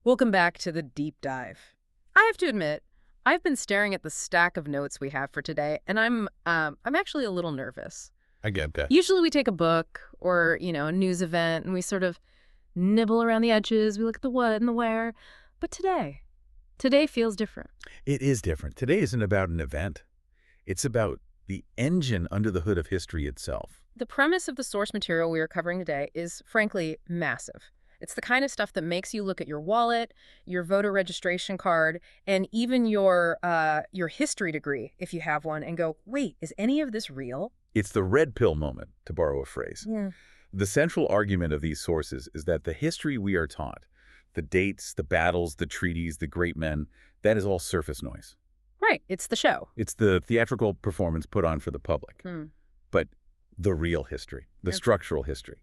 Welcome back to the deep dive. I have to admit, I've been staring at the stack of notes we have for today, and I'm actually a little nervous. I get that. Usually we take a book or, a news event and we sort of nibble around the edges, we look at the what and the where. But today feels different. It is different. Today isn't about an event. It's about the engine under the hood of history itself. The premise of the source material we are covering today is, frankly, massive. It's the kind of stuff that makes you look at your wallet, your voter registration card, and even your history degree, if you have one, and go, wait, is any of this real? It's the red pill moment, to borrow a phrase. Yeah. The central argument of these sources is that the history we are taught, the dates, the battles, the treaties, the great men, that is all surface noise. Right, it's the show. It's the theatrical performance put on for the public. But the real history, the structural history,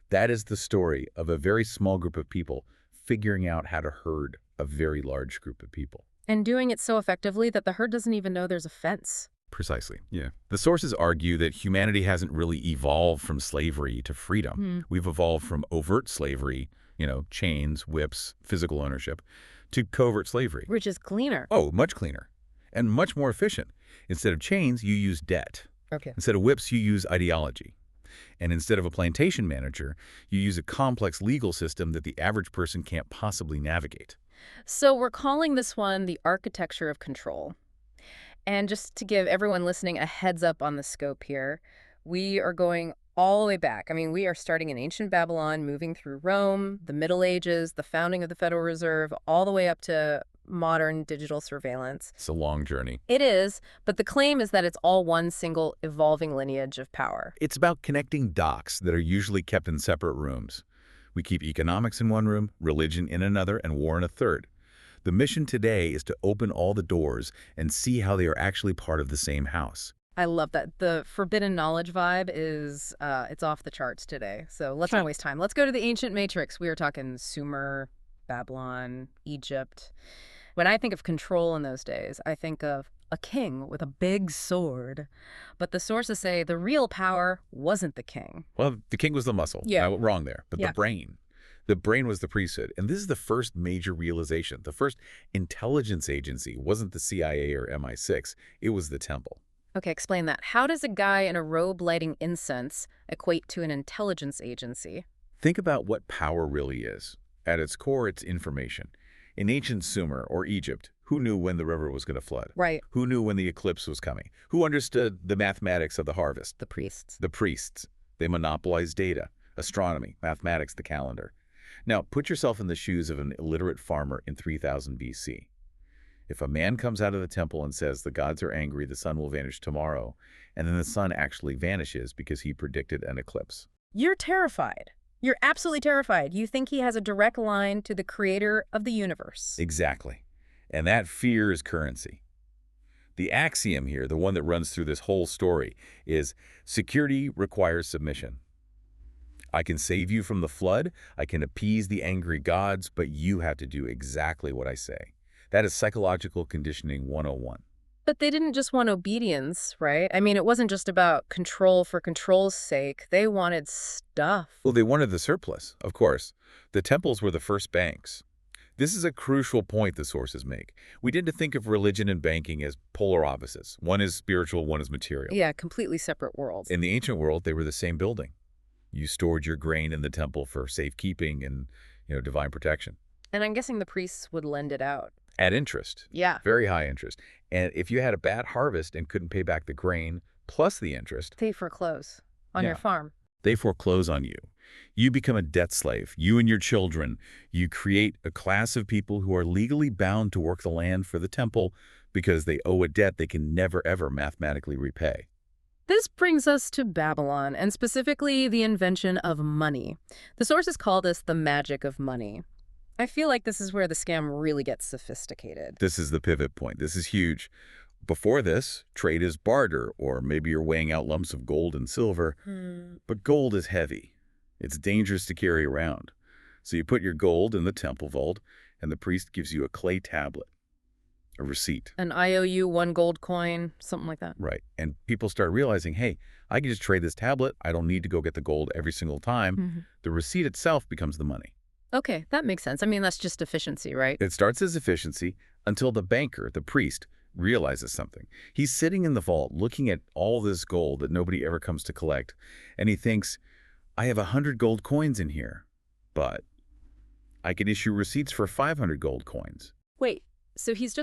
that is the story of a very small group of people figuring out how to herd a very large group of people. And doing it so effectively that the herd doesn't even know there's a fence. Precisely, yeah. The sources argue that humanity hasn't really evolved from slavery to freedom. We've evolved from overt slavery, chains, whips, physical ownership, to covert slavery. Which is cleaner. Oh, much cleaner and much more efficient. Instead of chains, you use debt. Okay. Instead of whips, you use ideology. And instead of a plantation manager, you use a complex legal system that the average person can't possibly navigate. So we're calling this one the architecture of control. And just to give everyone listening a heads up on the scope here, we are going all the way back. I mean, we are starting in ancient Babylon, moving through Rome, the Middle Ages, the founding of the Federal Reserve, all the way up to modern digital surveillance. It's a long journey. It is, but the claim is that it's all one single evolving lineage of power. It's about connecting dots that are usually kept in separate rooms. We keep economics in one room, religion in another, and war in a third. The mission today is to open all the doors and see how they are actually part of the same house. I love that. The forbidden knowledge vibe is, it's off the charts today. So let's not waste time. Let's go to the ancient matrix. We are talking Sumer, Babylon, Egypt. When I think of control in those days, I think of a king with a big sword. But the sources say the real power wasn't the king. Well, the king was the muscle. Yeah. Wrong there. But the brain. The brain was the priesthood. And this is the first major realization. The first intelligence agency wasn't the CIA or MI6. It was the temple. Okay, explain that. How does a guy in a robe lighting incense equate to an intelligence agency? Think about what power really is. At its core, it's information. In ancient Sumer or Egypt, who knew when the river was going to flood? Right. Who knew when the eclipse was coming? Who understood the mathematics of the harvest? The priests. The priests. They monopolized data, astronomy, mathematics, the calendar. Now, put yourself in the shoes of an illiterate farmer in 3000 BC. If a man comes out of the temple and says the gods are angry, the sun will vanish tomorrow, and then the sun actually vanishes because he predicted an eclipse. You're terrified. You're absolutely terrified. You think he has a direct line to the creator of the universe. Exactly. And that fear is currency. The axiom here, the one that runs through this whole story, is security requires submission. I can save you from the flood, I can appease the angry gods, but you have to do exactly what I say. That is psychological conditioning 101. But they didn't just want obedience, right? I mean, it wasn't just about control for control's sake. They wanted stuff. Well, they wanted the surplus, of course. The temples were the first banks. This is a crucial point the sources make. We tend to think of religion and banking as polar opposites. One is spiritual, one is material. Yeah, completely separate worlds. In the ancient world, they were the same building. You stored your grain in the temple for safekeeping and, divine protection. And I'm guessing the priests would lend it out. At interest. Yeah. Very high interest. And if you had a bad harvest and couldn't pay back the grain plus the interest, They foreclose on your farm. they foreclose on you. You become a debt slave, you and your children. You create a class of people who are legally bound to work the land for the temple because they owe a debt they can never, ever mathematically repay. This brings us to Babylon, and specifically the invention of money. The sources call this the magic of money. I feel like this is where the scam really gets sophisticated. This is the pivot point. This is huge. Before this, trade is barter, or maybe you're weighing out lumps of gold and silver. But gold is heavy. It's dangerous to carry around. So you put your gold in the temple vault, and the priest gives you a clay tablet, a receipt. An IOU, 1 gold coin, something like that. Right. And people start realizing, hey, I can just trade this tablet. I don't need to go get the gold every single time. The receipt itself becomes the money. Okay, that makes sense. I mean, that's just efficiency, right? It starts as efficiency until the banker, the priest, realizes something. He's sitting in the vault looking at all this gold that nobody ever comes to collect, and he thinks, I have 100 gold coins in here, but I can issue receipts for 500 gold coins. Wait, so he's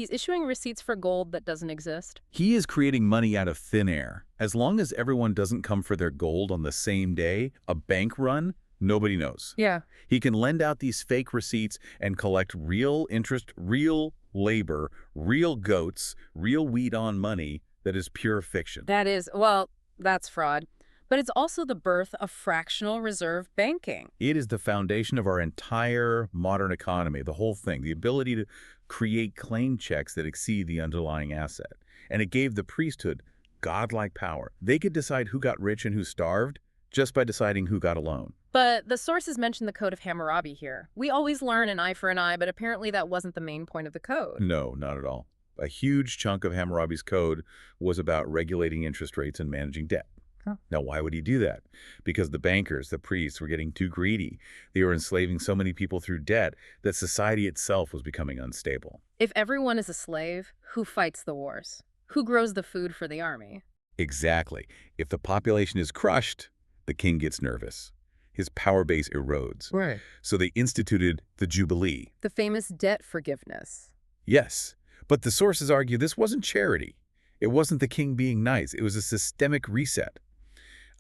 issuing receipts for gold that doesn't exist? He is creating money out of thin air. As long as everyone doesn't come for their gold on the same day, a bank run, nobody knows. Yeah. He can lend out these fake receipts and collect real interest, real labor, real goats, real weed on money that is pure fiction. That's fraud. But it's also the birth of fractional reserve banking. It is the foundation of our entire modern economy, the whole thing, the ability to create claim checks that exceed the underlying asset. And it gave the priesthood godlike power. They could decide who got rich and who starved just by deciding who got a loan. But the sources mention the Code of Hammurabi here. We always learn an eye for an eye, but apparently that wasn't the main point of the code. No, not at all. A huge chunk of Hammurabi's code was about regulating interest rates and managing debt. Huh. Now, why would he do that? Because the bankers, the priests, were getting too greedy. They were enslaving so many people through debt that society itself was becoming unstable. If everyone is a slave, who fights the wars? Who grows the food for the army? Exactly. If the population is crushed, the king gets nervous. His power base erodes. Right. So they instituted the Jubilee. The famous debt forgiveness. Yes, but the sources argue this wasn't charity. It wasn't the king being nice. It was a systemic reset.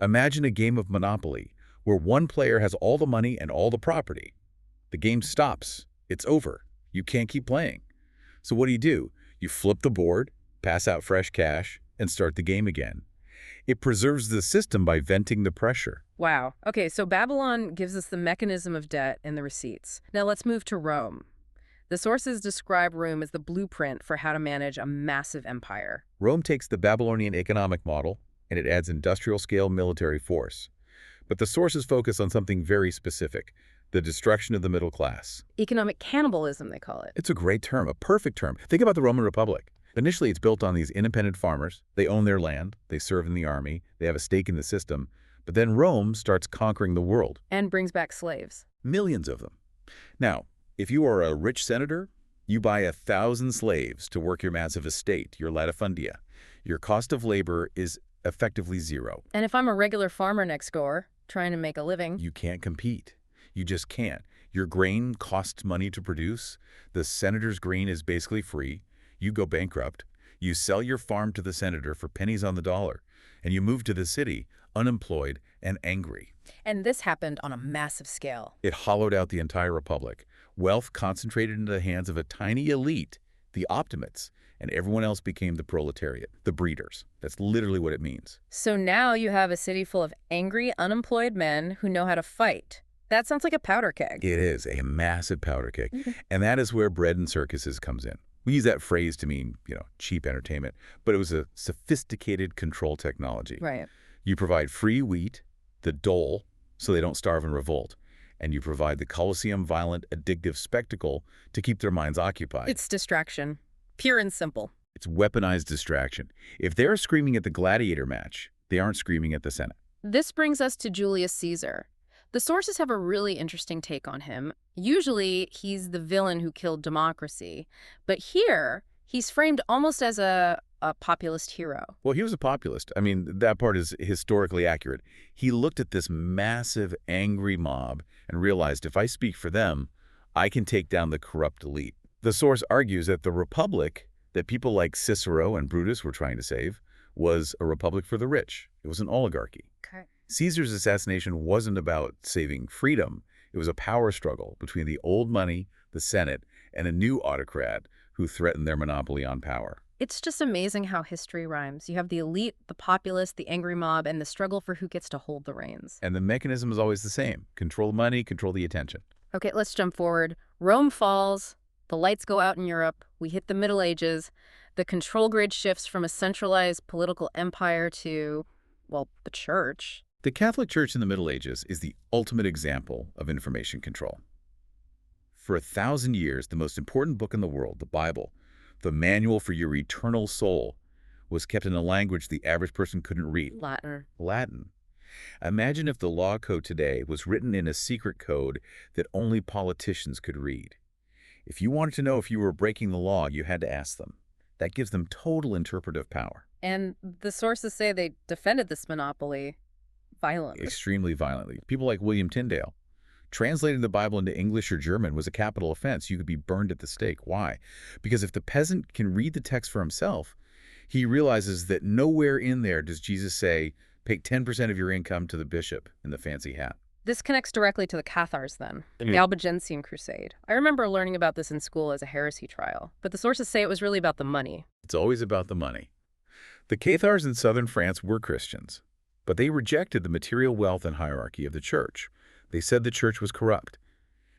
Imagine a game of Monopoly where one player has all the money and all the property. The game stops. It's over. You can't keep playing. So what do? You flip the board, pass out fresh cash, and start the game again. It preserves the system by venting the pressure. Wow. Okay, so Babylon gives us the mechanism of debt and the receipts. Now let's move to Rome. The sources describe Rome as the blueprint for how to manage a massive empire. Rome takes the Babylonian economic model, and it adds industrial-scale military force. But the sources focus on something very specific, the destruction of the middle class. Economic cannibalism, they call it. It's a great term, a perfect term. Think about the Roman Republic. Initially, it's built on these independent farmers. They own their land, they serve in the army, they have a stake in the system. But then Rome starts conquering the world. And brings back slaves. Millions of them. Now, if you are a rich senator, you buy 1,000 slaves to work your massive estate, your latifundia. Your cost of labor is effectively zero. And if I'm a regular farmer next door, trying to make a living... You can't compete. You just can't. Your grain costs money to produce. The senator's grain is basically free. You go bankrupt. You sell your farm to the senator for pennies on the dollar. And you move to the city, unemployed and angry. And this happened on a massive scale. It hollowed out the entire republic. Wealth concentrated into the hands of a tiny elite, the optimates, and everyone else became the proletariat, the breeders. That's literally what it means. So now you have a city full of angry, unemployed men who know how to fight. That sounds like a powder keg. It is a massive powder keg. And that is where bread and circuses comes in. We use that phrase to mean, cheap entertainment, but it was a sophisticated control technology. Right. You provide free wheat, the dole, so they don't starve and revolt. And you provide the Colosseum violent, addictive spectacle to keep their minds occupied. It's distraction. Pure and simple. It's weaponized distraction. If they're screaming at the gladiator match, they aren't screaming at the Senate. This brings us to Julius Caesar. The sources have a really interesting take on him. Usually, he's the villain who killed democracy. But here, he's framed almost as a populist hero. Well, he was a populist. I mean, that part is historically accurate. He looked at this massive, angry mob and realized if I speak for them, I can take down the corrupt elite. The source argues that the republic that people like Cicero and Brutus were trying to save was a republic for the rich. It was an oligarchy. Okay. Caesar's assassination wasn't about saving freedom. It was a power struggle between the old money, the Senate, and a new autocrat who threatened their monopoly on power. It's just amazing how history rhymes. You have the elite, the populace, the angry mob, and the struggle for who gets to hold the reins. And the mechanism is always the same. Control money, control the attention. Okay, let's jump forward. Rome falls. The lights go out in Europe. We hit the Middle Ages. The control grid shifts from a centralized political empire to, well, the church. The Catholic Church in the Middle Ages is the ultimate example of information control. For 1,000 years, the most important book in the world, the Bible, the manual for your eternal soul, was kept in a language the average person couldn't read. Latin. Latin. Imagine if the law code today was written in a secret code that only politicians could read. If you wanted to know if you were breaking the law, you had to ask them. That gives them total interpretive power. And the sources say they defended this monopoly violently. Extremely violently. People like William Tyndale. Translating the Bible into English or German was a capital offense. You could be burned at the stake. Why? Because if the peasant can read the text for himself, he realizes that nowhere in there does Jesus say, pay 10% of your income to the bishop in the fancy hat. This connects directly to the Cathars then, the Albigensian Crusade. I remember learning about this in school as a heresy trial, but the sources say it was really about the money. It's always about the money. The Cathars in southern France were Christians, but they rejected the material wealth and hierarchy of the church. They said the church was corrupt.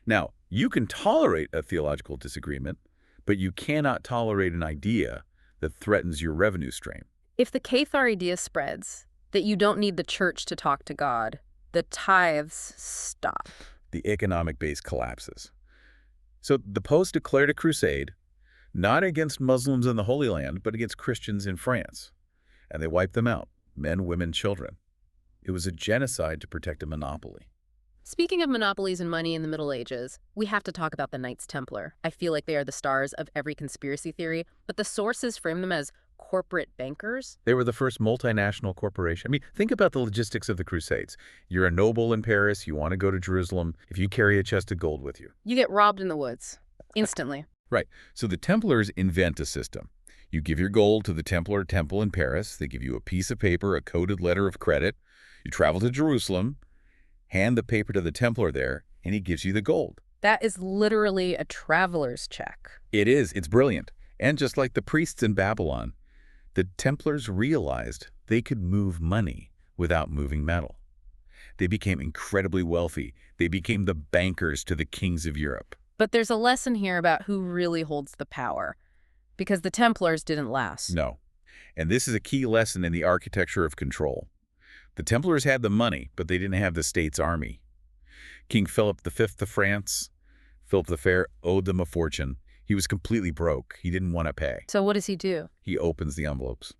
Now, you can tolerate a theological disagreement, but you cannot tolerate an idea that threatens your revenue stream. If the Cathar idea spreads, that you don't need the church to talk to God, the tithes stop. The economic base collapses. So the Popes declared a crusade, not against Muslims in the Holy Land, but against Christians in France. And they wiped them out, men, women, children. It was a genocide to protect a monopoly. Speaking of monopolies and money in the Middle Ages, we have to talk about the Knights Templar. I feel like they are the stars of every conspiracy theory, but the sources frame them as corporate bankers. They were the first multinational corporation. I mean, think about the logistics of the Crusades. You're a noble in Paris, you want to go to Jerusalem. If you carry a chest of gold with you, You get robbed in the woods, instantly. right. So the Templars invent a system. You give your gold to the Templar temple in Paris. They give you a piece of paper, a coded letter of credit. You travel to Jerusalem, hand the paper to the Templar there, and he gives you the gold. That is literally a traveler's check. It is. It's brilliant. And just like the priests in Babylon, the Templars realized they could move money without moving metal. They became incredibly wealthy. They became the bankers to the kings of Europe. But there's a lesson here about who really holds the power, because the Templars didn't last. No. And this is a key lesson in the architecture of control. The Templars had the money, but they didn't have the state's army. King Philip V of France, Philip the Fair, owed them a fortune. He was completely broke. He didn't want to pay. So what does he do? He opens the envelopes.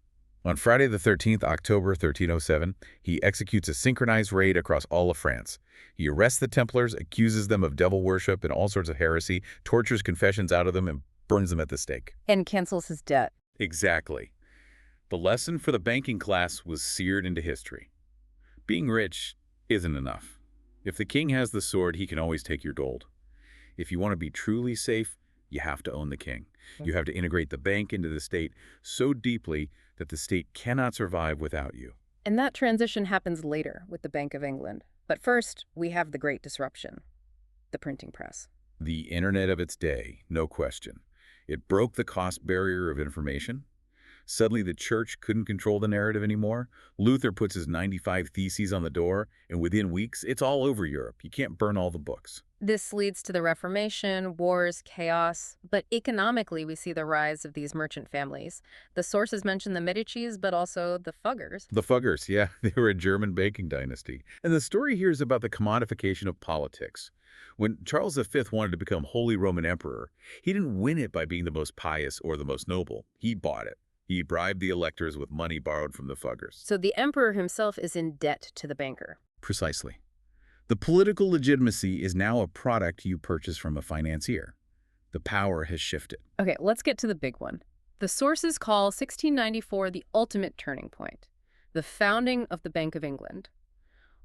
On Friday the 13th, October 1307, he executes a synchronized raid across all of France. He arrests the Templars, accuses them of devil worship and all sorts of heresy, tortures confessions out of them, and burns them at the stake. And cancels his debt. Exactly. The lesson for the banking class was seared into history. Being rich isn't enough. If the king has the sword, he can always take your gold. If you want to be truly safe, you have to own the king. You have to integrate the bank into the state so deeply that the state cannot survive without you. And that transition happens later with the Bank of England. But first, we have the Great Disruption, the printing press. The internet of its day, no question. It broke the cost barrier of information. Suddenly, the church couldn't control the narrative anymore. Luther puts his 95 Theses on the door, and within weeks, it's all over Europe. You can't burn all the books. This leads to the Reformation, wars, chaos. But economically, we see the rise of these merchant families. The sources mention the Medicis, but also the Fuggers. The Fuggers, yeah, they were a German banking dynasty. And the story here is about the commodification of politics. When Charles V wanted to become Holy Roman Emperor, he didn't win it by being the most pious or the most noble. He bought it. He bribed the electors with money borrowed from the Fuggers. So the emperor himself is in debt to the banker. Precisely. The political legitimacy is now a product you purchase from a financier. The power has shifted. Okay, let's get to the big one. The sources call 1694 the ultimate turning point, the founding of the Bank of England.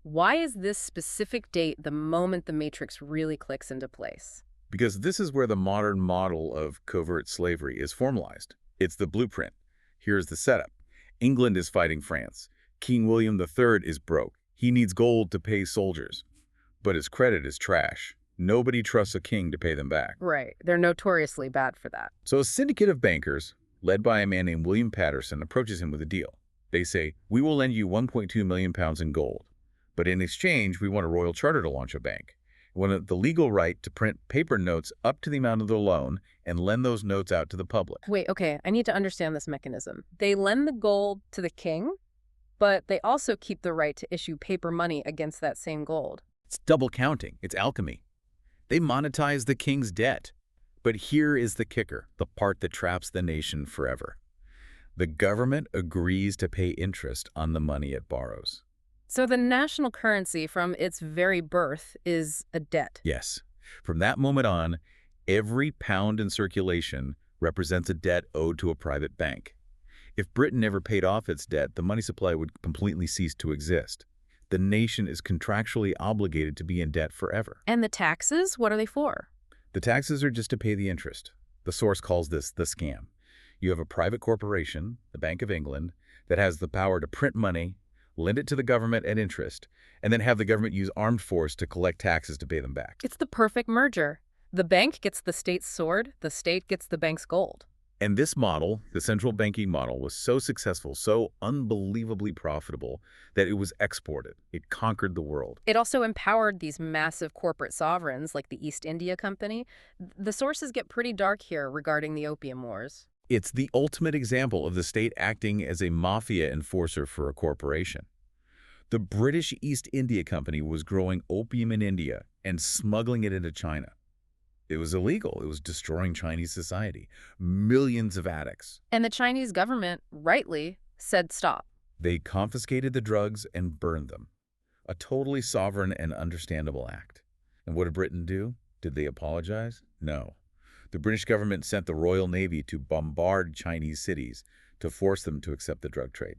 Why is this specific date the moment the matrix really clicks into place? Because this is where the modern model of covert slavery is formalized. It's the blueprint. Here's the setup. England is fighting France. King William III is broke. He needs gold to pay soldiers. But his credit is trash. Nobody trusts a king to pay them back. Right. They're notoriously bad for that. So a syndicate of bankers, led by a man named William Patterson, approaches him with a deal. They say, we will lend you 1.2 million pounds in gold. But in exchange, we want a royal charter to launch a bank. We want the legal right to print paper notes up to the amount of the loan and lend those notes out to the public. Wait, okay, I need to understand this mechanism. They lend the gold to the king, but they also keep the right to issue paper money against that same gold. It's double counting. It's alchemy. They monetize the king's debt. But here is the kicker, the part that traps the nation forever. The government agrees to pay interest on the money it borrows. So the national currency from its very birth is a debt. Yes. From that moment on, every pound in circulation represents a debt owed to a private bank. If Britain never paid off its debt, the money supply would completely cease to exist. The nation is contractually obligated to be in debt forever. And the taxes, what are they for? The taxes are just to pay the interest. The source calls this the scam. You have a private corporation, the Bank of England, that has the power to print money, lend it to the government at interest, and then have the government use armed force to collect taxes to pay them back. It's the perfect merger. The bank gets the state's sword, the state gets the bank's gold. And this model, the central banking model, was so successful, so unbelievably profitable, that it was exported. It conquered the world. It also empowered these massive corporate sovereigns like the East India Company. The sources get pretty dark here regarding the Opium Wars. It's the ultimate example of the state acting as a mafia enforcer for a corporation. The British East India Company was growing opium in India and smuggling it into China. It was illegal. It was destroying Chinese society. Millions of addicts. And the Chinese government, rightly, said stop. They confiscated the drugs and burned them. A totally sovereign and understandable act. And what did Britain do? Did they apologize? No. The British government sent the Royal Navy to bombard Chinese cities to force them to accept the drug trade.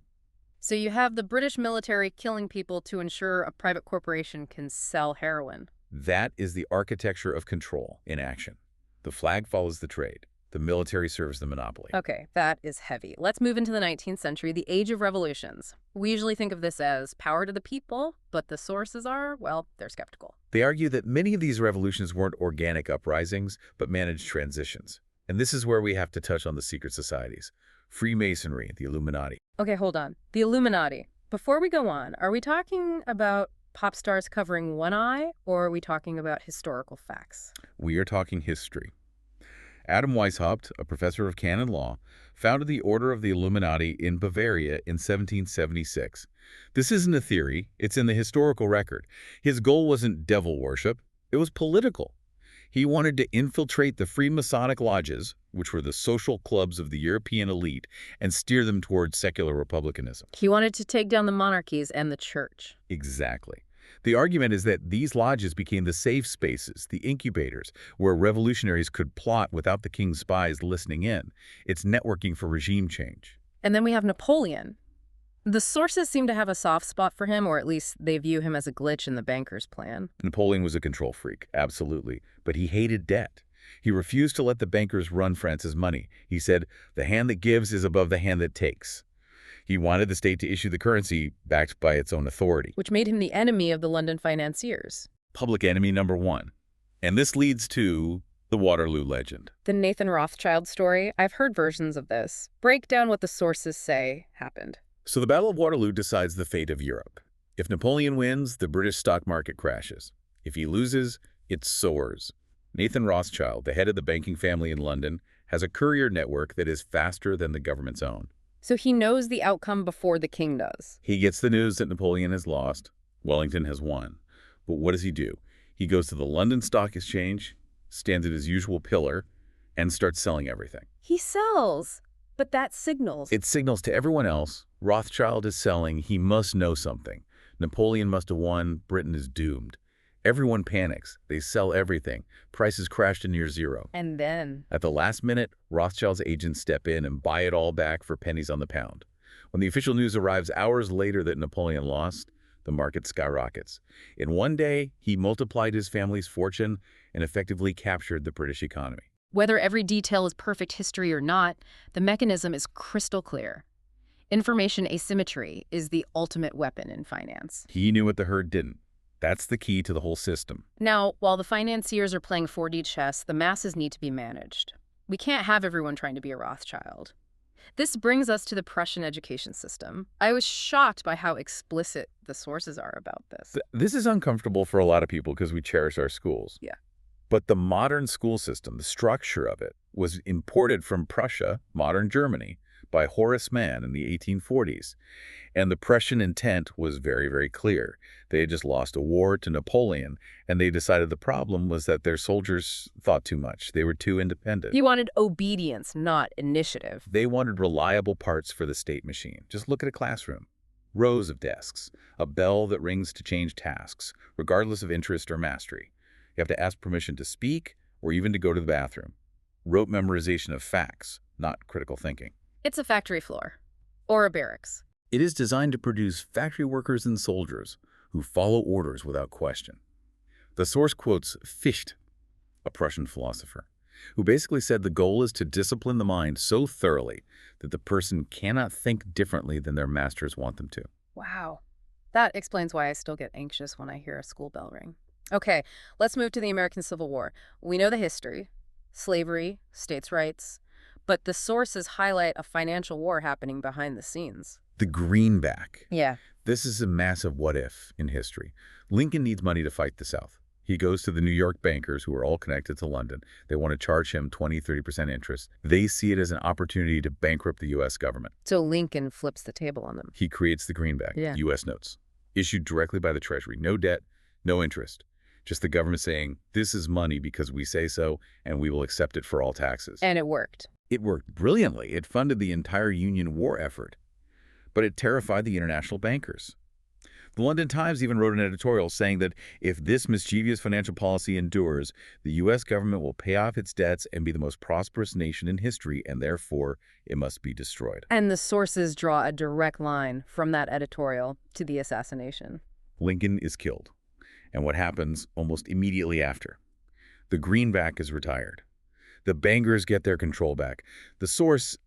So you have the British military killing people to ensure a private corporation can sell heroin. That is the architecture of control in action. The flag follows the trade. The military serves the monopoly. Okay, that is heavy. Let's move into the 19th century, the Age of Revolutions. We usually think of this as power to the people, but the sources are, well, they're skeptical. They argue that many of these revolutions weren't organic uprisings, but managed transitions. And this is where we have to touch on the secret societies. Freemasonry, the Illuminati. Okay, hold on. The Illuminati. Before we go on, are we talking about pop stars covering one eye, or are we talking about historical facts? We are talking history. Adam Weishaupt, a professor of canon law, founded the Order of the Illuminati in Bavaria in 1776. This isn't a theory, it's in the historical record. His goal wasn't devil worship, it was political. He wanted to infiltrate the Freemasonic lodges, which were the social clubs of the European elite, and steer them towards secular republicanism. He wanted to take down the monarchies and the church. Exactly. The argument is that these lodges became the safe spaces, the incubators, where revolutionaries could plot without the king's spies listening in. It's networking for regime change. And then we have Napoleon. The sources seem to have a soft spot for him, or at least they view him as a glitch in the banker's plan. Napoleon was a control freak, absolutely, but he hated debt. He refused to let the bankers run France's money. He said, "The hand that gives is above the hand that takes." He wanted the state to issue the currency backed by its own authority. Which made him the enemy of the London financiers. Public enemy number one. And this leads to the Waterloo legend. The Nathan Rothschild story, I've heard versions of this. Break down what the sources say happened. So the Battle of Waterloo decides the fate of Europe. If Napoleon wins, the British stock market crashes. If he loses, it soars. Nathan Rothschild, the head of the banking family in London, has a courier network that is faster than the government's own. So he knows the outcome before the king does. He gets the news that Napoleon has lost, Wellington has won. But what does he do? He goes to the London Stock Exchange, stands at his usual pillar, and starts selling everything. He sells, but that signals. It signals to everyone else, Rothschild is selling, he must know something. Napoleon must have won, Britain is doomed. Everyone panics. They sell everything. Prices crash to near zero. And then? At the last minute, Rothschild's agents step in and buy it all back for pennies on the pound. When the official news arrives hours later that Napoleon lost, the market skyrockets. In one day, he multiplied his family's fortune and effectively captured the British economy. Whether every detail is perfect history or not, the mechanism is crystal clear. Information asymmetry is the ultimate weapon in finance. He knew what the herd didn't. That's the key to the whole system. Now, while the financiers are playing 4D chess, the masses need to be managed. We can't have everyone trying to be a Rothschild. This brings us to the Prussian education system. I was shocked by how explicit the sources are about this. This is uncomfortable for a lot of people because we cherish our schools. Yeah. But the modern school system, the structure of it, was imported from Prussia, modern Germany, by Horace Mann in the 1840s. And the Prussian intent was very, very clear. They had just lost a war to Napoleon, and they decided the problem was that their soldiers thought too much. They were too independent. He wanted obedience, not initiative. They wanted reliable parts for the state machine. Just look at a classroom. Rows of desks, a bell that rings to change tasks, regardless of interest or mastery. You have to ask permission to speak or even to go to the bathroom. Rote memorization of facts, not critical thinking. It's a factory floor. Or a barracks. It is designed to produce factory workers and soldiers who follow orders without question. The source quotes Fichte, a Prussian philosopher, who basically said the goal is to discipline the mind so thoroughly that the person cannot think differently than their masters want them to. Wow. That explains why I still get anxious when I hear a school bell ring. Okay, let's move to the American Civil War. We know the history, slavery, states' rights, but the sources highlight a financial war happening behind the scenes. The greenback. Yeah. This is a massive what-if in history. Lincoln needs money to fight the South. He goes to the New York bankers, who are all connected to London. They want to charge him 20–30% interest. They see it as an opportunity to bankrupt the U.S. government. So Lincoln flips the table on them. He creates the greenback, Yeah. U.S. notes, issued directly by the Treasury. No debt, no interest. Just the government saying, this is money because we say so, and we will accept it for all taxes. And it worked. It worked brilliantly. It funded the entire Union war effort. But it terrified the international bankers. The London Times even wrote an editorial saying that if this mischievous financial policy endures, the U.S. government will pay off its debts and be the most prosperous nation in history, and therefore it must be destroyed. And the sources draw a direct line from that editorial to the assassination. Lincoln is killed. And what happens almost immediately after? The greenback is retired. The bankers get their control back. The source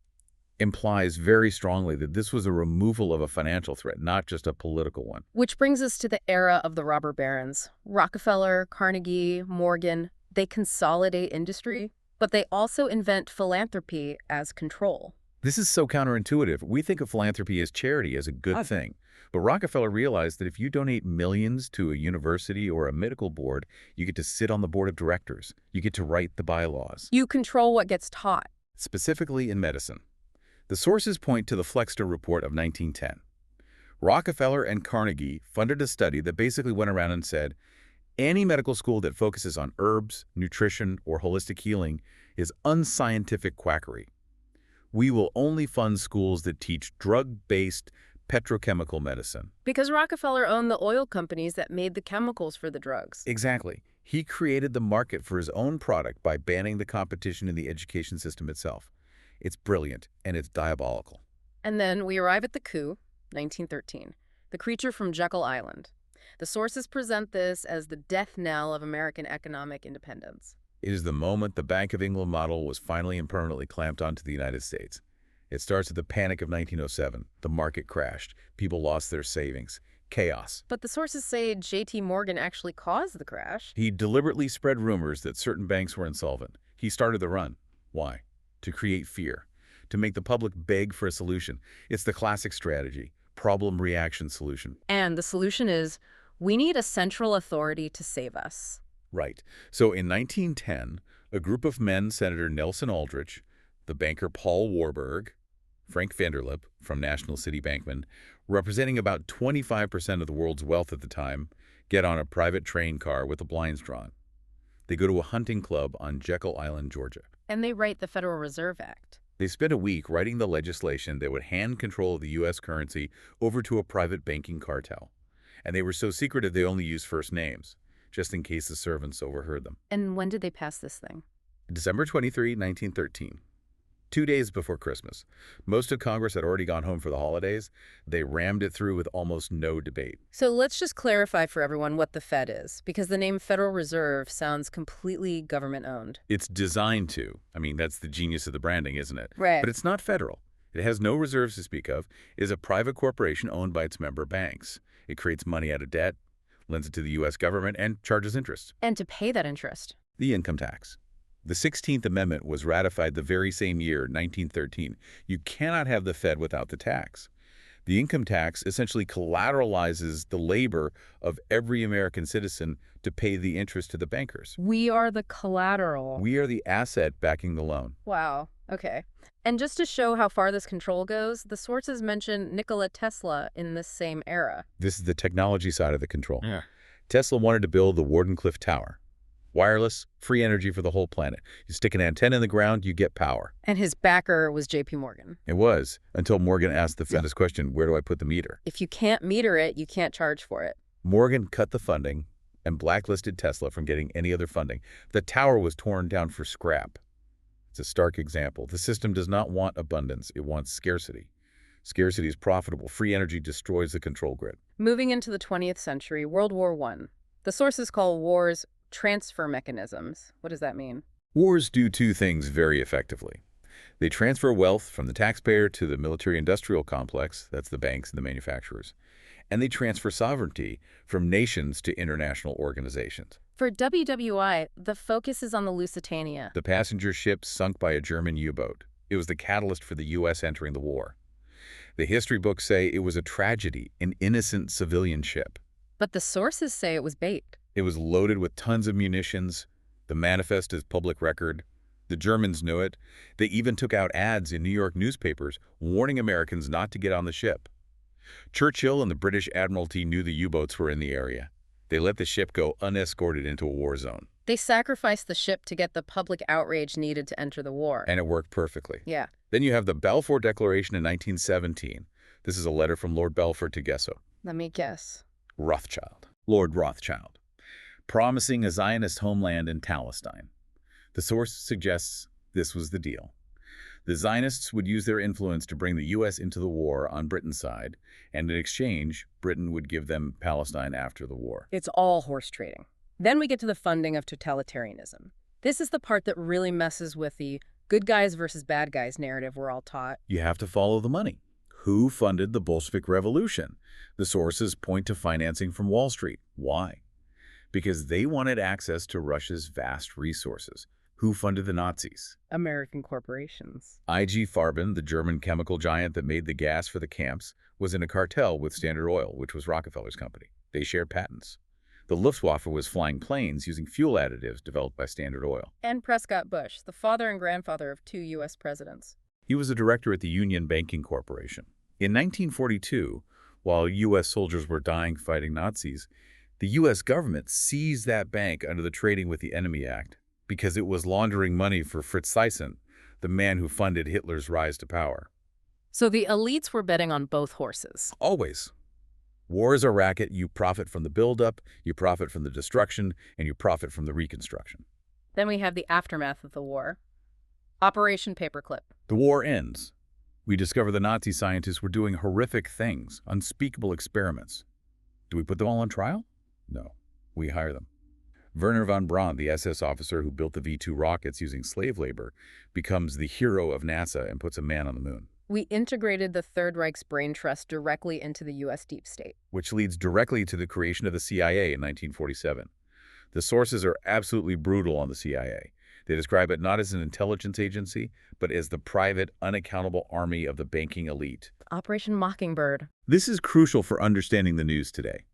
implies very strongly that this was a removal of a financial threat, not just a political one. Which brings us to the era of the robber barons. Rockefeller, Carnegie, Morgan, they consolidate industry, but they also invent philanthropy as control. This is so counterintuitive. We think of philanthropy as charity, as a good thing. But Rockefeller realized that if you donate millions to a university or a medical board, you get to sit on the board of directors. You get to write the bylaws. You control what gets taught. Specifically in medicine. The sources point to the Flexner Report of 1910. Rockefeller and Carnegie funded a study that basically went around and said, any medical school that focuses on herbs, nutrition, or holistic healing is unscientific quackery. We will only fund schools that teach drug-based petrochemical medicine. Because Rockefeller owned the oil companies that made the chemicals for the drugs. Exactly. He created the market for his own product by banning the competition in the education system itself. It's brilliant, and it's diabolical. And then we arrive at the coup, 1913, the creature from Jekyll Island. The sources present this as the death knell of American economic independence. It is the moment the Bank of England model was finally and permanently clamped onto the United States. It starts with the Panic of 1907. The market crashed. People lost their savings. Chaos. But the sources say J.T. Morgan actually caused the crash. He deliberately spread rumors that certain banks were insolvent. He started the run. Why? To create fear. To make the public beg for a solution. It's the classic strategy. Problem-reaction solution. And the solution is, we need a central authority to save us. Right. So in 1910, a group of men, Senator Nelson Aldrich, the banker Paul Warburg, Frank Vanderlip from National City Bankman, representing about 25% of the world's wealth at the time, get on a private train car with the blinds drawn. They go to a hunting club on Jekyll Island, Georgia. And they write the Federal Reserve Act. They spent a week writing the legislation that would hand control of the U.S. currency over to a private banking cartel. And they were so secretive they only used first names, just in case the servants overheard them. And when did they pass this thing? December 23, 1913. 2 days before Christmas. Most of Congress had already gone home for the holidays. They rammed it through with almost no debate. So let's just clarify for everyone what the Fed is, because the name Federal Reserve sounds completely government-owned. It's designed to. I mean, that's the genius of the branding, isn't it? Right. But it's not federal. It has no reserves to speak of. It is a private corporation owned by its member banks. It creates money out of debt, lends it to the U.S. government, and charges interest. And to pay that interest. The income tax. The 16th Amendment was ratified the very same year, 1913. You cannot have the Fed without the tax. The income tax essentially collateralizes the labor of every American citizen to pay the interest to the bankers. We are the collateral. We are the asset backing the loan. Wow. Okay. And just to show how far this control goes, the sources mention Nikola Tesla in this same era. This is the technology side of the control. Yeah. Tesla wanted to build the Wardenclyffe Tower. Wireless, free energy for the whole planet. You stick an antenna in the ground, you get power. And his backer was J.P. Morgan. It was, until Morgan asked the famous question, where do I put the meter? If you can't meter it, you can't charge for it. Morgan cut the funding and blacklisted Tesla from getting any other funding. The tower was torn down for scrap. It's a stark example. The system does not want abundance. It wants scarcity. Scarcity is profitable. Free energy destroys the control grid. Moving into the 20th century, World War I. The sources call wars transfer mechanisms. What does that mean? Wars do two things very effectively. They transfer wealth from the taxpayer to the military-industrial complex, that's the banks and the manufacturers, and they transfer sovereignty from nations to international organizations. For WWI, the focus is on the Lusitania. The passenger ship sunk by a German U-boat. It was the catalyst for the U.S. entering the war. The history books say it was a tragedy, an innocent civilian ship. But the sources say it was bait. It was loaded with tons of munitions. The manifest is public record. The Germans knew it. They even took out ads in New York newspapers warning Americans not to get on the ship. Churchill and the British Admiralty knew the U-boats were in the area. They let the ship go unescorted into a war zone. They sacrificed the ship to get the public outrage needed to enter the war. And it worked perfectly. Yeah. Then you have the Balfour Declaration in 1917. This is a letter from Lord Balfour to Gesso. Let me guess. Rothschild. Lord Rothschild. Promising a Zionist homeland in Palestine. The source suggests this was the deal. The Zionists would use their influence to bring the U.S. into the war on Britain's side, and in exchange, Britain would give them Palestine after the war. It's all horse trading. Then we get to the funding of totalitarianism. This is the part that really messes with the good guys versus bad guys narrative we're all taught. You have to follow the money. Who funded the Bolshevik Revolution? The sources point to financing from Wall Street. Why? Because they wanted access to Russia's vast resources. Who funded the Nazis? American corporations. IG Farben, the German chemical giant that made the gas for the camps, was in a cartel with Standard Oil, which was Rockefeller's company. They shared patents. The Luftwaffe was flying planes using fuel additives developed by Standard Oil. And Prescott Bush, the father and grandfather of 2 U.S. presidents. He was a director at the Union Banking Corporation. In 1942, while U.S. soldiers were dying fighting Nazis, the U.S. government seized that bank under the Trading with the Enemy Act because it was laundering money for Fritz Thyssen, the man who funded Hitler's rise to power. So the elites were betting on both horses. Always. War is a racket. You profit from the buildup, you profit from the destruction, and you profit from the reconstruction. Then we have the aftermath of the war. Operation Paperclip. The war ends. We discover the Nazi scientists were doing horrific things, unspeakable experiments. Do we put them all on trial? No. We hire them. Werner von Braun, the SS officer who built the V-2 rockets using slave labor, becomes the hero of NASA and puts a man on the moon. We integrated the Third Reich's brain trust directly into the U.S. deep state. Which leads directly to the creation of the CIA in 1947. The sources are absolutely brutal on the CIA. They describe it not as an intelligence agency, but as the private, unaccountable army of the banking elite. Operation Mockingbird. This is crucial for understanding the news today.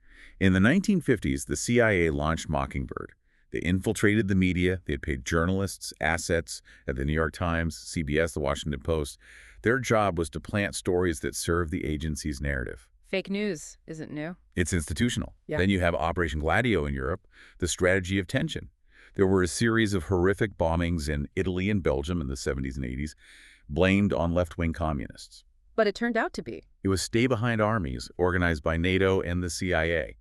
In the 1950s, the CIA launched Mockingbird. They infiltrated the media. They had paid journalists, assets at the New York Times, CBS, the Washington Post. Their job was to plant stories that served the agency's narrative. Fake news isn't new. It's institutional. Yeah. Then you have Operation Gladio in Europe, the strategy of tension. There were a series of horrific bombings in Italy and Belgium in the 70s and 80s, blamed on left-wing communists. But it turned out to be. It was stay-behind armies organized by NATO and the CIA.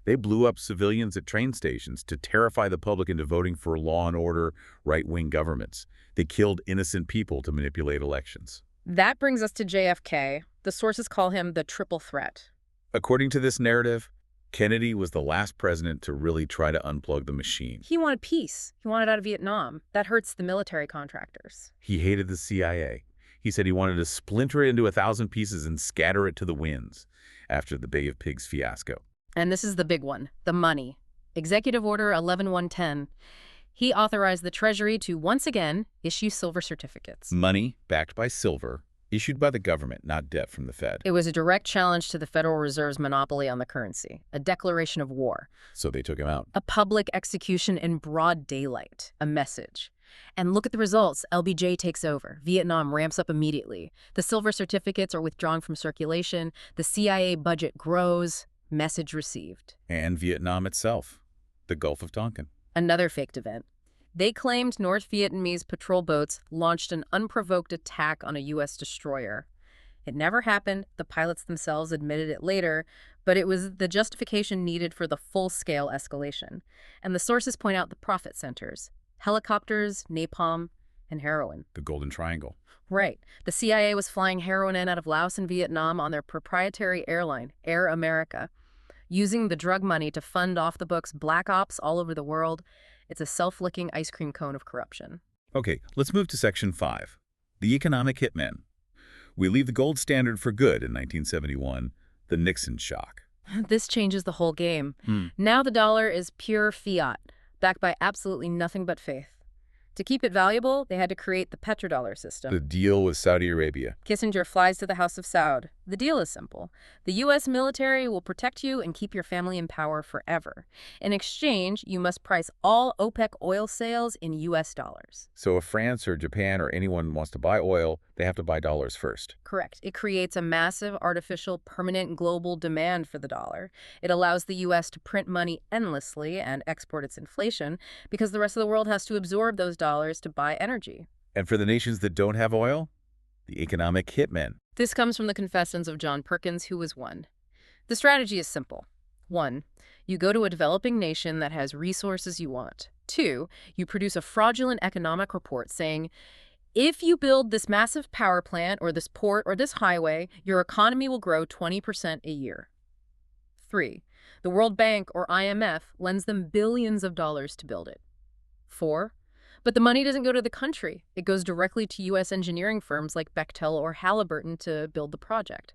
They blew up civilians at train stations to terrify the public into voting for law and order, right-wing governments. They killed innocent people to manipulate elections. That brings us to JFK. The sources call him the triple threat. According to this narrative, Kennedy was the last president to really try to unplug the machine. He wanted peace. He wanted out of Vietnam. That hurts the military contractors. He hated the CIA. He said he wanted to splinter it into 1,000 pieces and scatter it to the winds after the Bay of Pigs fiasco. And this is the big one, the money. Executive Order 11110. He authorized the Treasury to once again issue silver certificates. Money backed by silver, issued by the government, not debt from the Fed. It was a direct challenge to the Federal Reserve's monopoly on the currency, a declaration of war. So they took him out. A public execution in broad daylight, a message. And look at the results. LBJ takes over. Vietnam ramps up immediately. The silver certificates are withdrawn from circulation. The CIA budget grows. Message received. And Vietnam itself, the Gulf of Tonkin. Another faked event. They claimed North Vietnamese patrol boats launched an unprovoked attack on a U.S. destroyer. It never happened. The pilots themselves admitted it later, but it was the justification needed for the full-scale escalation. And the sources point out the profit centers: helicopters, napalm, and heroin. The Golden Triangle. Right. The CIA was flying heroin in out of Laos and Vietnam on their proprietary airline, Air America, using the drug money to fund off-the-books black ops all over the world. It's a self-licking ice cream cone of corruption. Okay, let's move to Section 5, the economic hitmen. We leave the gold standard for good in 1971, the Nixon shock. This changes the whole game. Now the dollar is pure fiat, backed by absolutely nothing but faith. To keep it valuable, they had to create the petrodollar system. The deal with Saudi Arabia. Kissinger flies to the House of Saud. The deal is simple. The U.S. military will protect you and keep your family in power forever. In exchange, you must price all OPEC oil sales in U.S. dollars. So if France or Japan or anyone wants to buy oil, they have to buy dollars first. Correct. It creates a massive, artificial, permanent global demand for the dollar. It allows the U.S. to print money endlessly and export its inflation because the rest of the world has to absorb those dollars to buy energy. And for the nations that don't have oil, the economic hitmen. This comes from the Confessions of John Perkins, who was one. The strategy is simple. 1. You go to a developing nation that has resources you want. 2. You produce a fraudulent economic report saying, if you build this massive power plant or this port or this highway, your economy will grow 20% a year. 3. The World Bank or IMF lends them billions of dollars to build it. 4. But the money doesn't go to the country. It goes directly to U.S. engineering firms like Bechtel or Halliburton to build the project.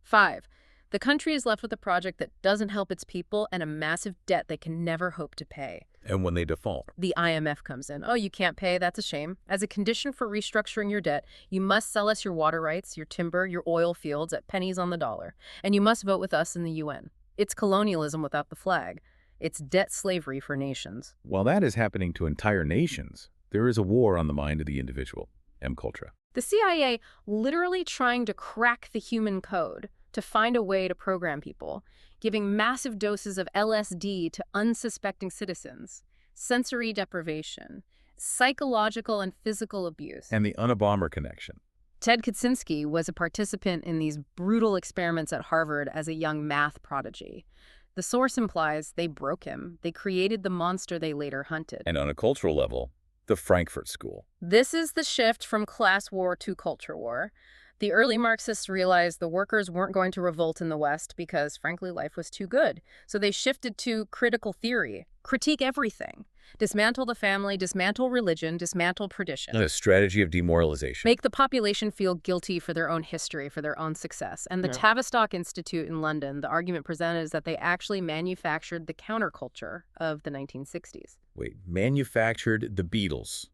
5. The country is left with a project that doesn't help its people and a massive debt they can never hope to pay. And when they default? The IMF comes in. Oh, you can't pay? That's a shame. As a condition for restructuring your debt, you must sell us your water rights, your timber, your oil fields at pennies on the dollar. And you must vote with us in the UN. It's colonialism without the flag. It's debt slavery for nations. While that is happening to entire nations, there is a war on the mind of the individual. M. Cultra. The CIA literally trying to crack the human code to find a way to program people, giving massive doses of LSD to unsuspecting citizens, sensory deprivation, psychological and physical abuse. And the Unabomber connection. Ted Kaczynski was a participant in these brutal experiments at Harvard as a young math prodigy. The source implies they broke him. They created the monster they later hunted. And on a cultural level, the Frankfurt School. This is the shift from class war to culture war. The early Marxists realized the workers weren't going to revolt in the West because, frankly, life was too good. So they shifted to critical theory, critique everything, dismantle the family, dismantle religion, dismantle tradition. A strategy of demoralization. Make the population feel guilty for their own history, for their own success. And the Tavistock Institute in London, the argument presented is that they actually manufactured the counterculture of the 1960s. Wait, manufactured the Beatles,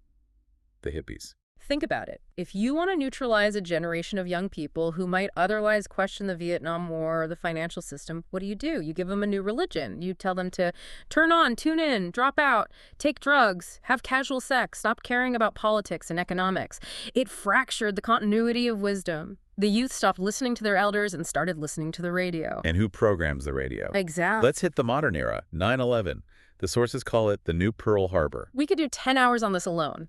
the hippies. Think about it. If you want to neutralize a generation of young people who might otherwise question the Vietnam War or the financial system, what do? You give them a new religion. You tell them to turn on, tune in, drop out, take drugs, have casual sex, stop caring about politics and economics. It fractured the continuity of wisdom. The youth stopped listening to their elders and started listening to the radio. And who programs the radio? Exactly. Let's hit the modern era, 9/11. The sources call it the new Pearl Harbor. We could do 10 hours on this alone.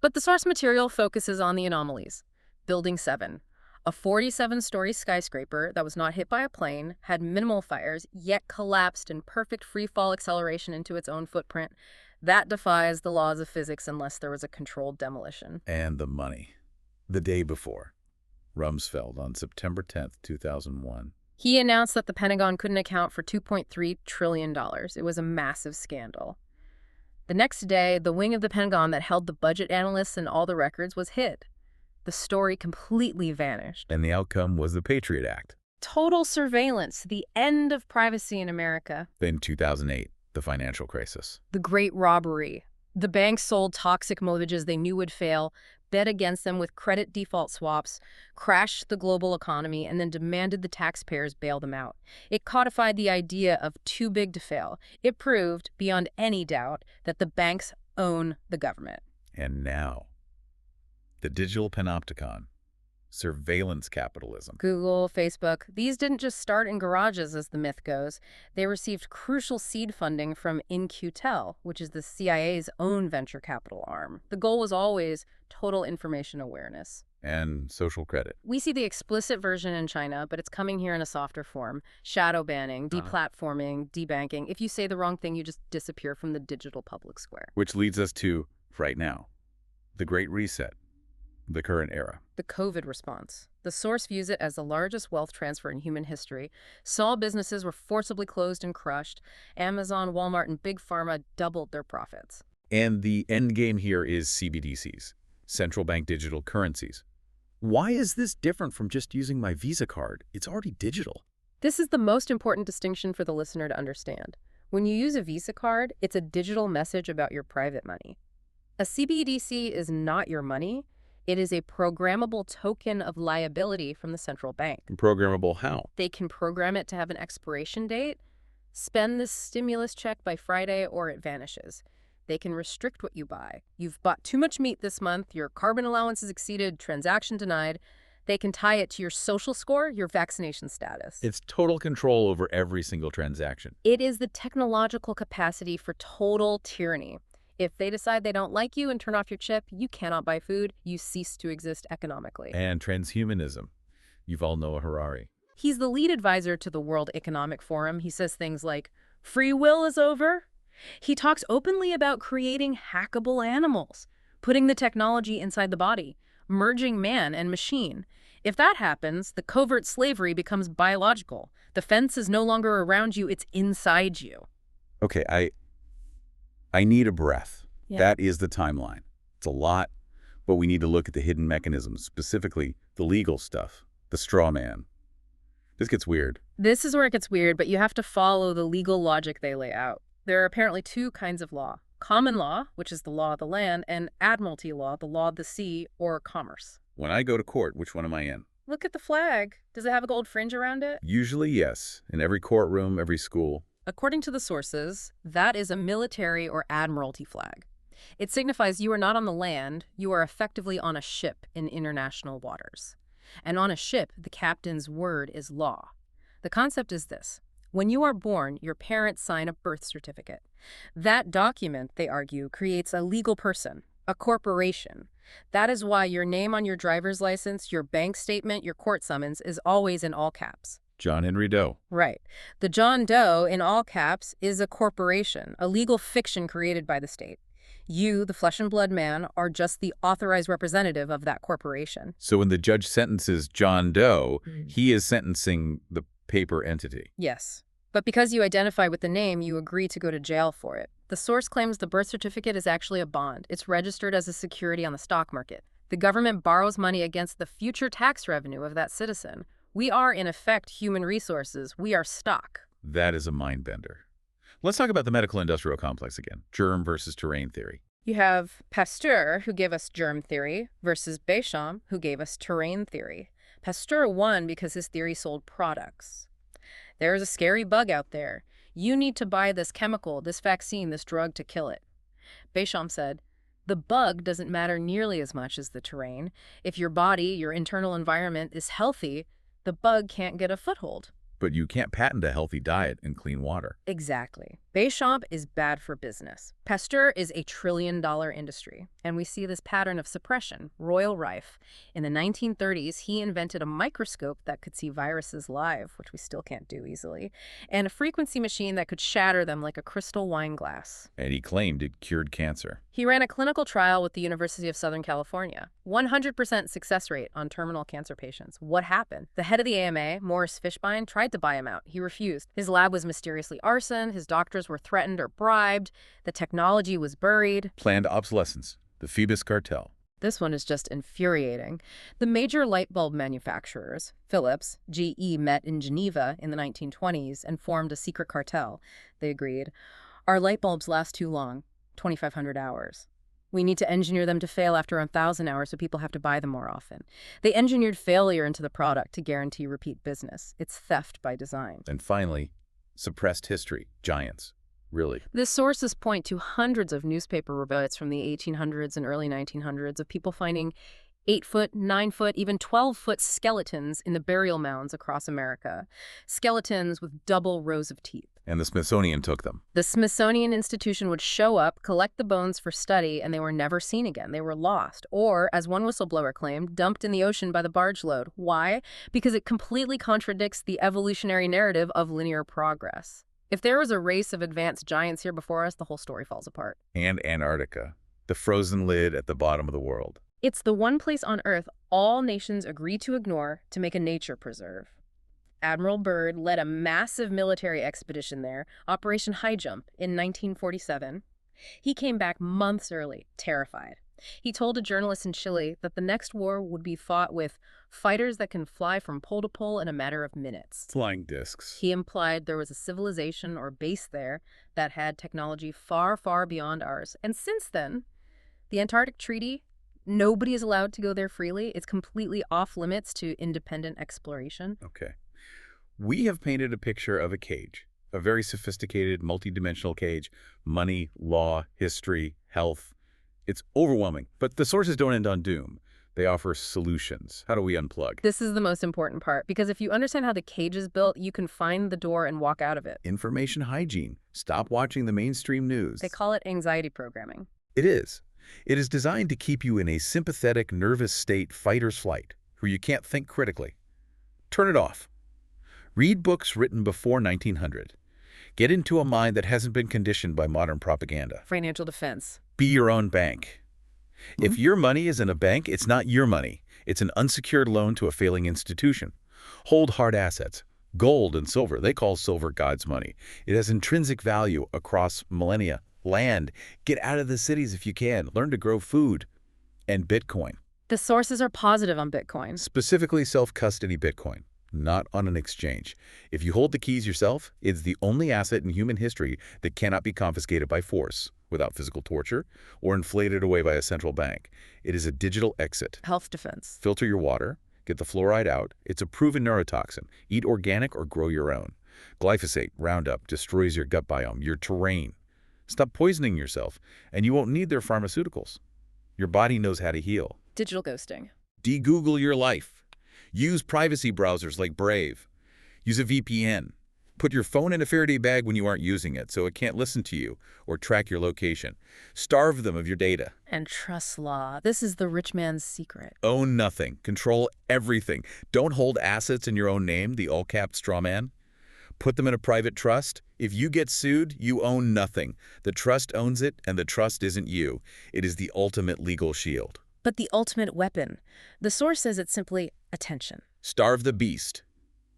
But the source material focuses on the anomalies. Building 7, a 47-story skyscraper that was not hit by a plane, had minimal fires, yet collapsed in perfect free-fall acceleration into its own footprint. That defies the laws of physics unless there was a controlled demolition. And the money. The day before, Rumsfeld on September 10th, 2001. He announced that the Pentagon couldn't account for $2.3 trillion. It was a massive scandal. The next day, the wing of the Pentagon that held the budget analysts and all the records was hit. The story completely vanished. And the outcome was the Patriot Act. Total surveillance, the end of privacy in America. Then 2008, the financial crisis. The Great Robbery. The banks sold toxic mortgages they knew would fail, bet against them with credit default swaps, crashed the global economy, and then demanded the taxpayers bail them out. It codified the idea of too big to fail. It proved, beyond any doubt, that the banks own the government. And now, the digital panopticon. surveillance capitalism. Google, Facebook, these didn't just start in garages, as the myth goes. They received crucial seed funding from In-Q-Tel, which is the CIA's own venture capital arm. The goal was always total information awareness. And social credit. We see the explicit version in China, but it's coming here in a softer form. Shadow banning, deplatforming, debanking. If you say the wrong thing, you just disappear from the digital public square. Which leads us to, right now, the Great Reset, the current era. The COVID response. The source views it as the largest wealth transfer in human history. Small businesses were forcibly closed and crushed. Amazon, Walmart, and Big Pharma doubled their profits. And the end game here is CBDCs, central bank digital currencies. Why is this different from just using my Visa card? It's already digital. This is the most important distinction for the listener to understand. When you use a Visa card, it's a digital message about your private money. A CBDC is not your money. It is a programmable token of liability from the central bank. Programmable how? They can program it to have an expiration date. Spend this stimulus check by Friday or it vanishes. They can restrict what you buy. You've bought too much meat this month, your carbon allowance is exceeded, transaction denied. They can tie it to your social score, your vaccination status. It's total control over every single transaction. It is the technological capacity for total tyranny. If they decide they don't like you and turn off your chip, you cannot buy food. You cease to exist economically. And transhumanism. You've all know Harari. He's the lead advisor to the World Economic Forum. He says things like, free will is over. He talks openly about creating hackable animals, putting the technology inside the body, merging man and machine. If that happens, the covert slavery becomes biological. The fence is no longer around you, it's inside you. Okay, I need a breath. Yeah. That is the timeline. It's a lot, but we need to look at the hidden mechanisms, specifically the legal stuff, the straw man. This gets weird. This is where it gets weird, but you have to follow the legal logic they lay out. There are apparently two kinds of law. Common law, which is the law of the land, and admiralty law, the law of the sea, or commerce. When I go to court, which one am I in? Look at the flag. Does it have a gold fringe around it? Usually, yes. In every courtroom, every school. According to the sources, that is a military or admiralty flag. It signifies you are not on the land, you are effectively on a ship in international waters. And on a ship, the captain's word is law. The concept is this. When you are born, your parents sign a birth certificate. That document, they argue, creates a legal person, a corporation. That is why your name on your driver's license, your bank statement, your court summons is always in all caps. John Henry Doe. Right. The John Doe, in all caps, is a corporation, a legal fiction created by the state. You, the flesh and blood man, are just the authorized representative of that corporation. So when the judge sentences John Doe, he is sentencing the paper entity. Yes. But because you identify with the name, you agree to go to jail for it. The source claims the birth certificate is actually a bond. It's registered as a security on the stock market. The government borrows money against the future tax revenue of that citizen. We are, in effect, human resources. We are stock. That is a mind bender. Let's talk about the medical-industrial complex again. Germ versus terrain theory. You have Pasteur, who gave us germ theory, versus Béchamp, who gave us terrain theory. Pasteur won because his theory sold products. There's a scary bug out there. You need to buy this chemical, this vaccine, this drug to kill it. Béchamp said, the bug doesn't matter nearly as much as the terrain. If your body, your internal environment, is healthy, the bug can't get a foothold. But you can't patent a healthy diet and clean water. Exactly. Béchamp is bad for business. Pasteur is a trillion-dollar industry, and we see this pattern of suppression, royal rife. In the 1930s, he invented a microscope that could see viruses live, which we still can't do easily, and a frequency machine that could shatter them like a crystal wine glass. And he claimed it cured cancer. He ran a clinical trial with the University of Southern California. 100% success rate on terminal cancer patients. What happened? The head of the AMA, Morris Fishbein, tried to buy him out. He refused. His lab was mysteriously arson. His doctors were threatened or bribed. The technology was buried. Planned obsolescence. The Phoebus cartel. This one is just infuriating. The major light bulb manufacturers, Philips, GE, met in Geneva in the 1920s and formed a secret cartel. They agreed, our light bulbs last too long, 2,500 hours. We need to engineer them to fail after 1,000 hours so people have to buy them more often. They engineered failure into the product to guarantee repeat business. It's theft by design. And finally, suppressed history. Giants. Really. The sources point to hundreds of newspaper reports from the 1800s and early 1900s of people finding 8-foot, 9-foot, even 12-foot skeletons in the burial mounds across America. Skeletons with double rows of teeth. And the Smithsonian took them. The Smithsonian Institution would show up, collect the bones for study, and they were never seen again. They were lost, or, as one whistleblower claimed, dumped in the ocean by the barge load. Why? Because it completely contradicts the evolutionary narrative of linear progress. If there was a race of advanced giants here before us, the whole story falls apart. And Antarctica, the frozen lid at the bottom of the world. It's the one place on Earth all nations agree to ignore to make a nature preserve. Admiral Byrd led a massive military expedition there, Operation High Jump, in 1947. He came back months early, terrified. He told a journalist in Chile that the next war would be fought with fighters that can fly from pole to pole in a matter of minutes. Flying discs. He implied there was a civilization or base there that had technology far, far beyond ours. And since then, the Antarctic Treaty, nobody is allowed to go there freely. It's completely off limits to independent exploration. Okay. We have painted a picture of a cage, a very sophisticated, multidimensional cage. Money, law, history, health. It's overwhelming, but the sources don't end on doom. They offer solutions. How do we unplug? This is the most important part, because if you understand how the cage is built, you can find the door and walk out of it. Information hygiene. Stop watching the mainstream news. They call it anxiety programming. It is. It is designed to keep you in a sympathetic, nervous state, fight-or flight, where you can't think critically. Turn it off. Read books written before 1900. Get into a mind that hasn't been conditioned by modern propaganda. Financial defense. Be your own bank. If your money is in a bank, it's not your money. It's an unsecured loan to a failing institution. Hold hard assets. Gold and silver. They call silver God's money. It has intrinsic value across millennia. Land. Get out of the cities if you can. Learn to grow food. And Bitcoin. The sources are positive on Bitcoin. Specifically self-custody Bitcoin, not on an exchange. If you hold the keys yourself, it's the only asset in human history that cannot be confiscated by force, without physical torture, or inflated away by a central bank. It is a digital exit. Health defense. Filter your water. Get the fluoride out. It's a proven neurotoxin. Eat organic or grow your own. Glyphosate, Roundup, destroys your gut biome, your terrain. Stop poisoning yourself, and you won't need their pharmaceuticals. Your body knows how to heal. Digital ghosting. De-Google your life. Use privacy browsers like Brave. Use a VPN. Put your phone in a Faraday bag when you aren't using it so it can't listen to you or track your location. Starve them of your data. And trust law. This is the rich man's secret. Own nothing. Control everything. Don't hold assets in your own name, the all-capped straw man. Put them in a private trust. If you get sued, you own nothing. The trust owns it, and the trust isn't you. It is the ultimate legal shield. But the ultimate weapon. The source says it's simply attention. Starve the beast.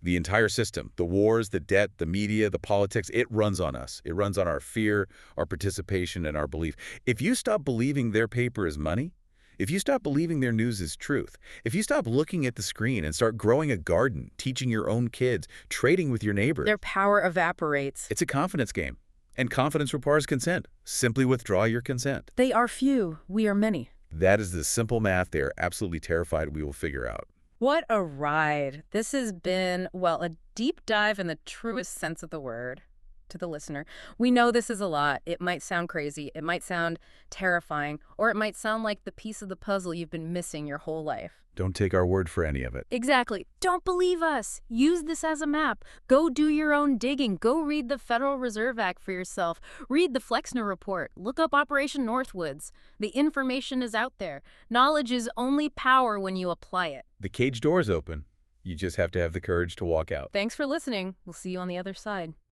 The entire system, the wars, the debt, the media, the politics, it runs on us. It runs on our fear, our participation, and our belief. If you stop believing their paper is money, if you stop believing their news is truth, if you stop looking at the screen and start growing a garden, teaching your own kids, trading with your neighbor, their power evaporates. It's a confidence game. And confidence requires consent. Simply withdraw your consent. They are few, we are many. That is the simple math they are absolutely terrified we will figure out. What a ride. This has been, well, a deep dive in the truest sense of the word to the listener. We know this is a lot. It might sound crazy. It might sound terrifying, or it might sound like the piece of the puzzle you've been missing your whole life. Don't take our word for any of it. Exactly. Don't believe us. Use this as a map. Go do your own digging. Go read the Federal Reserve Act for yourself. Read the Flexner Report. Look up Operation Northwoods. The information is out there. Knowledge is only power when you apply it. The cage door is open. You just have to have the courage to walk out. Thanks for listening. We'll see you on the other side.